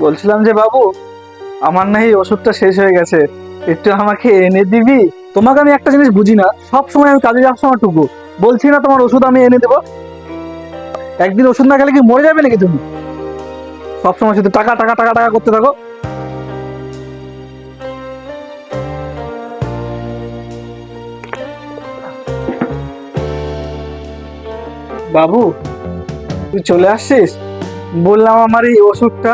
বলছিলাম যে বাবু, আমার না এই ওষুধটা শেষ হয়ে গেছে, একটু আমাকে এনে দিবি? তোমাকে আমি একটা জিনিস বুঝি না, সব সময় আমি কাজে যাওয়ার সময় টুকু বলছি না তোমার ওষুধ আমি এনে দেবো। একদিন ওষুধ না খেলে কি মরে যাবে নাকি তুমি? সবসময় শুধু টাকা টাকা টাকা টাকা করতে থাকো। বাবু, তুই চলে আসছিস? বললাম আমার এই ওষুধটা।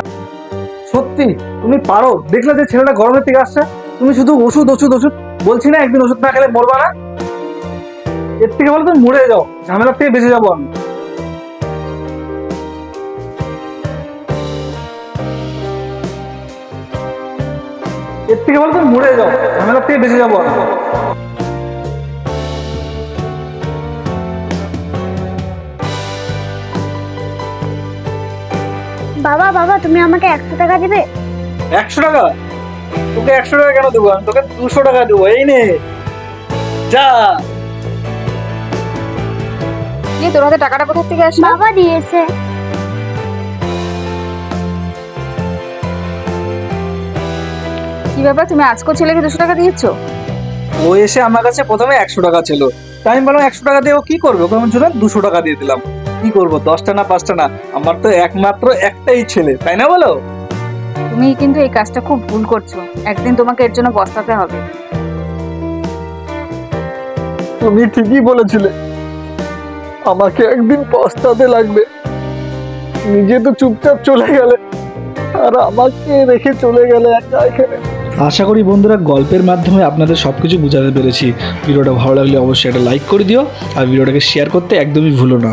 সত্যি তুমি পারো? দেখলে যে ছেলেটা গরমের থেকে আসছে, তুমি শুধু ওষুধ ওষুধ ওষুধ বলছি না, একদিন ওষুধ না খেলে মরবা না? এর থেকে বলো তুমি মরে যাও, ঝামেলার থেকে বেঁচে যাবো আমি। এর থেকে বলো তুমি মরে যাও, ঝামেলার থেকে বেঁচে যাবো আমি। বাবা বাবা, তুমি আমাকে 100 টাকা দিবে? 100 টাকা? তোকে 100 টাকা কেন দেবো? আমি তোকে 200 টাকা দেবো, এই নে যা। কি তোর হাতে টাকাটা কোথা থেকে আসলো? বাবা দিয়েছে। কি ব্যাপার, তুমি আজকেও ছেলেকে 200 টাকা দিয়েছো? ও এসে আমার কাছে প্রথমে 100 টাকা ছিল, তাই আমি বললাম 100 টাকা দিয়ে ও কি করবে, ওকে আমি জন্য 200 টাকা দিয়ে দিলাম। কি করবো, 10টা না 5টা না, আমার তো একমাত্র একটাই ছেলে, তাই না বলো? তুমি কিন্তু এই কাজটা খুব ভুল করছো, একদিন তোমাকে এর জন্য পস্তাতে হবে। তুমি ঠিকই বলেছিলে, আমাকে একদিন পস্তাতে লাগবে। নিজে তো চুপচাপ চলে গেলে, আর আমাকে রেখে চলে গেলে একা এখানে। আশা করি বন্ধুরা গল্পের মাধ্যমে আপনাদের সবকিছু বোঝাতে পেরেছি। ভিডিওটা ভালো লাগলে অবশ্যই একটা লাইক করে দিও, আর ভিডিওটাকে শেয়ার করতে একদমই ভুলো না।